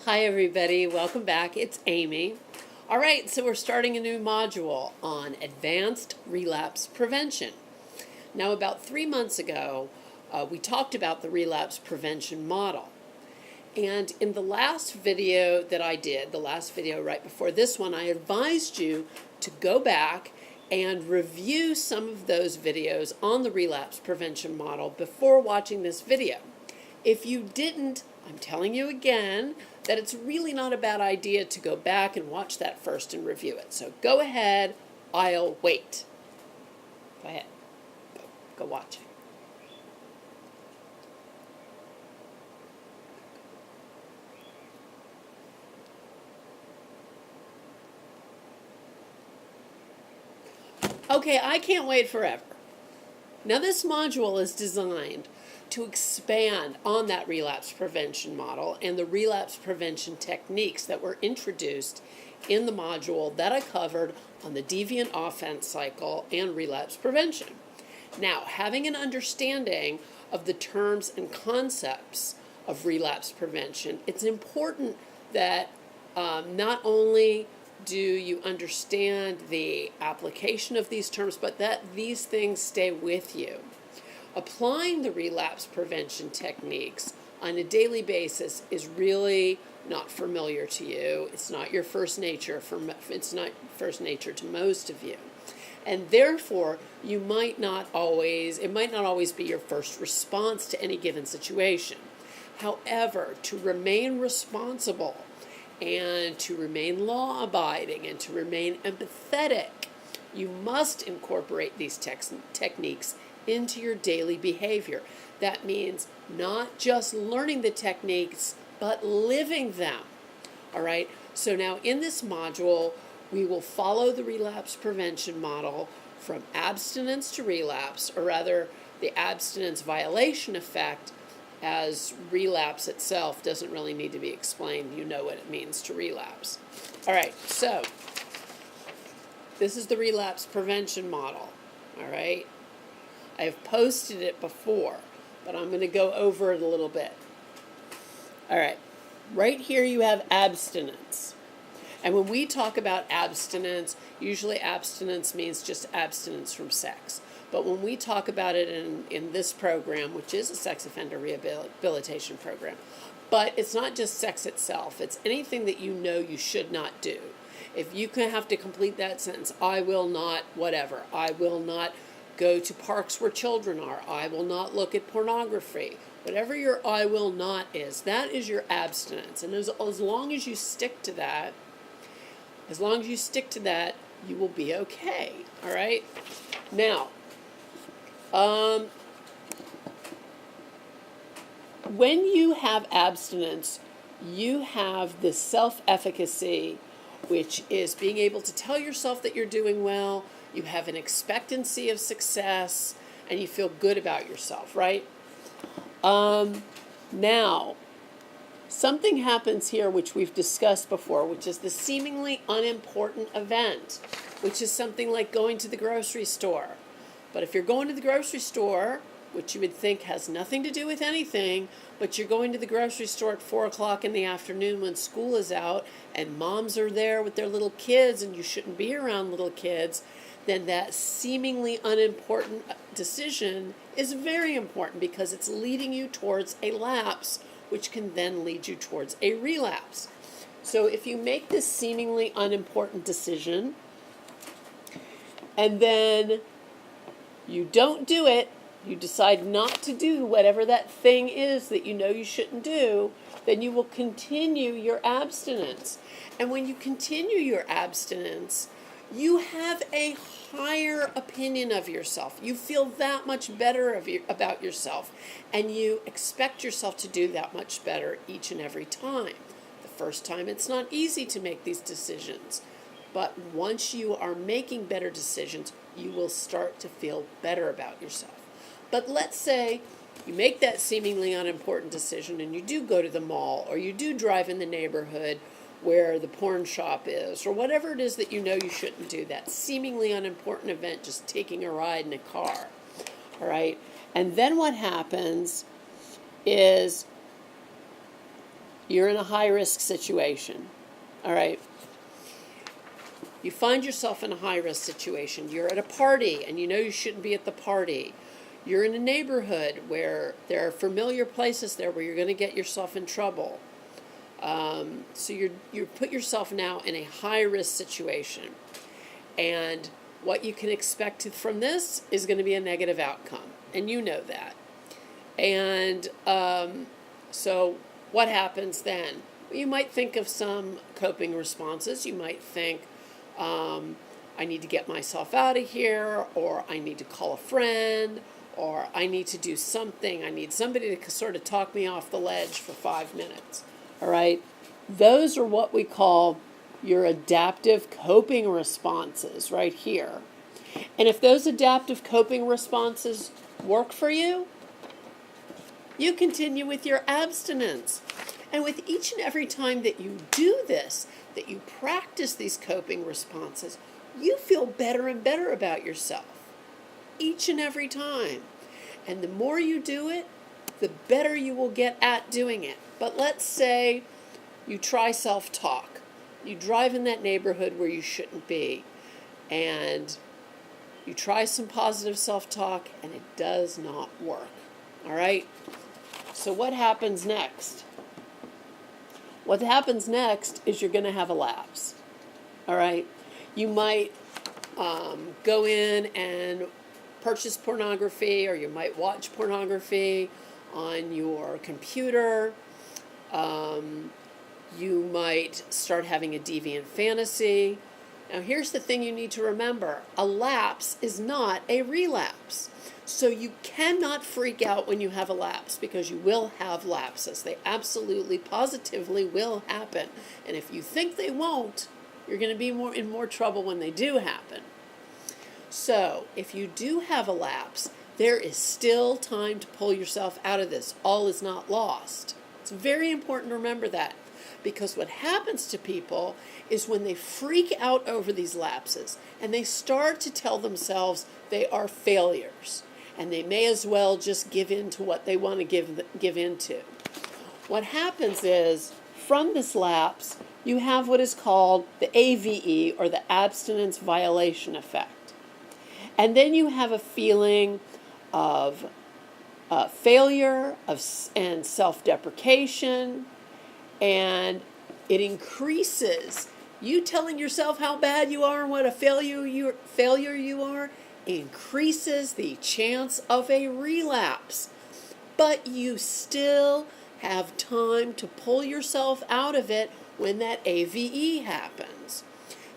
Hi everybody, welcome back. It's Amy. All right, so we're starting a new module on advanced relapse prevention. Now about 3 months ago, we talked about the relapse prevention model. And in the last video that I did, the last video right before this one, I advised you to go back and review some of those videos on the relapse prevention model before watching this video. If you didn't, I'm telling you again that it's really not a bad idea to go back and watch that first and review it. So go ahead, I'll wait. Go ahead, go watch it. Okay, I can't wait forever. Now this module is designed to expand on that relapse prevention model and the relapse prevention techniques that were introduced in the module that I covered on the deviant offense cycle and relapse prevention. Now, having an understanding of the terms and concepts of relapse prevention, it's important that not only do you understand the application of these terms, but that these things stay with you. Applying the relapse prevention techniques on a daily basis is really not familiar to you. It's not your first nature. It's not first nature to most of you. And therefore, it might not always be your first response to any given situation. However, to remain responsible and to remain law-abiding and to remain empathetic, you must incorporate these techniques into your daily behavior. That means not just learning the techniques, but living them. All right? So now in this module, we will follow the relapse prevention model from abstinence to relapse, or rather the abstinence violation effect, as relapse itself doesn't really need to be explained. You know what it means to relapse. All right, so this is the relapse prevention model. All right? I have posted it before, but I'm going to go over it a little bit. All right, right here you have abstinence. And when we talk about abstinence, usually abstinence means just abstinence from sex. But when we talk about it in this program, which is a sex offender rehabilitation program, but it's not just sex itself, it's anything that you know you should not do. If you can have to complete that sentence, I will not, whatever, I will not go to parks where children are, I will not look at pornography, whatever your I will not is, that is your abstinence. And as long as you stick to that, you will be okay. All right? Now, when you have abstinence, you have this self-efficacy, which is being able to tell yourself that you're doing well, you have an expectancy of success, and you feel good about yourself, right? Now, something happens here which we've discussed before, which is the seemingly unimportant event, which is something like going to the grocery store. But if you're going to the grocery store, which you would think has nothing to do with anything, but you're going to the grocery store at 4 o'clock in the afternoon when school is out and moms are there with their little kids and you shouldn't be around little kids, then that seemingly unimportant decision is very important because it's leading you towards a lapse, which can then lead you towards a relapse. So if you make this seemingly unimportant decision and then you don't do it, you decide not to do whatever that thing is that you know you shouldn't do, then you will continue your abstinence. And when you continue your abstinence, you have a higher opinion of yourself. You feel that much better about yourself, and you expect yourself to do that much better each and every time. The first time it's not easy to make these decisions, but once you are making better decisions, you will start to feel better about yourself. But let's say you make that seemingly unimportant decision and you do go to the mall, or you do drive in the neighborhood where the porn shop is, or whatever it is that you know you shouldn't do, that seemingly unimportant event, just taking a ride in a car, all right? And then what happens is You're in a high-risk situation, all right? You find yourself in a high-risk situation. You're at a party, and you know you shouldn't be at the party. You're in a neighborhood where there are familiar places there where you're going to get yourself in trouble. So you put yourself now in a high-risk situation. And what you can expect from this is going to be a negative outcome. And you know that. And so what happens then? Well, you might think of some coping responses. You might think, I need to get myself out of here, or I need to call a friend, or I need to do something. I need somebody to sort of talk me off the ledge for 5 minutes. All right? Those are what we call your adaptive coping responses right here. And if those adaptive coping responses work for you, you continue with your abstinence. And with each and every time that you do this, that you practice these coping responses, you feel better and better about yourself. Each and every time. And the more you do it, the better you will get at doing it. But let's say you try self-talk. You drive in that neighborhood where you shouldn't be. And you try some positive self-talk, and it does not work. All right? So what happens next? What happens next is you're going to have a lapse. All right? You might go in and purchase pornography, or you might watch pornography on your computer. You might start having a deviant fantasy. Now, here's the thing you need to remember. A lapse is not a relapse. So you cannot freak out when you have a lapse, because you will have lapses. They absolutely, positively will happen. And if you think they won't, you're going to be in more trouble when they do happen. So if you do have a lapse, there is still time to pull yourself out of this. All is not lost. It's very important to remember that, because what happens to people is when they freak out over these lapses and they start to tell themselves they are failures, and they may as well just give in to what they want to give into. What happens is, from this lapse, you have what is called the AVE, or the abstinence violation effect. And then you have a feeling of failure and self-deprecation, and it increases. You telling yourself how bad you are and what a failure you are increases the chance of a relapse. But you still have time to pull yourself out of it when that AVE happens.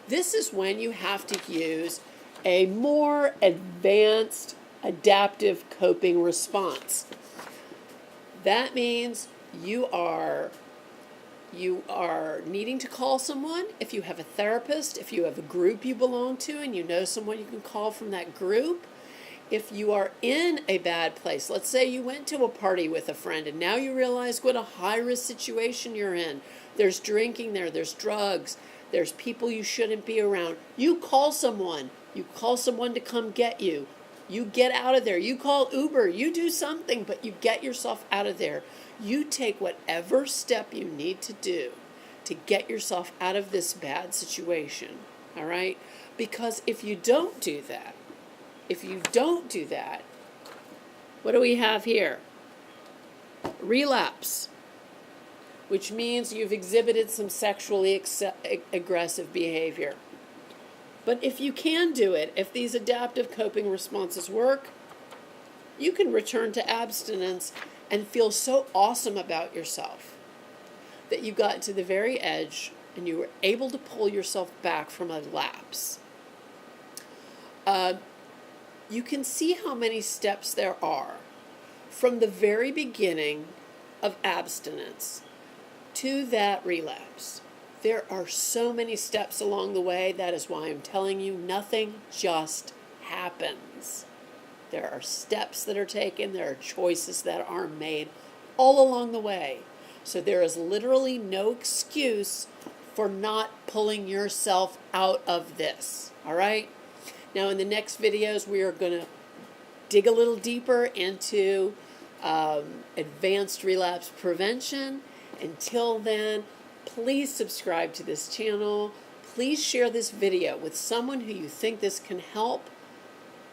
This is when you have to use a more advanced adaptive coping response. That means you are needing to call someone. If you have a therapist, if you have a group you belong to and you know someone you can call from that group. If you are in a bad place, let's say you went to a party with a friend and now you realize what a high-risk situation you're in. There's drinking there, there's drugs, there's people you shouldn't be around. You call someone. You call someone to come get you. You get out of there. You call Uber. You do something, but you get yourself out of there. You take whatever step you need to do to get yourself out of this bad situation, all right? Because if you don't do that, what do we have here? Relapse, which means you've exhibited some sexually aggressive behavior. But if you can do it, if these adaptive coping responses work, you can return to abstinence and feel so awesome about yourself that you got to the very edge and you were able to pull yourself back from a lapse. You can see how many steps there are from the very beginning of abstinence to that relapse. There are so many steps along the way. That is why I'm telling you, nothing just happens. There are steps that are taken. There are choices that are made all along the way. So there is literally no excuse for not pulling yourself out of this. All right? Now, in the next videos, we are going to dig a little deeper into advanced relapse prevention Until then, please subscribe to this channel. Please share this video with someone who you think this can help.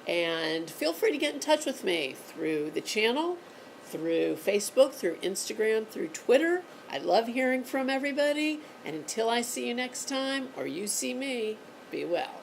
And feel free to get in touch with me through the channel, through Facebook, through Instagram, through Twitter. I love hearing from everybody. And until I see you next time, or you see me, be well.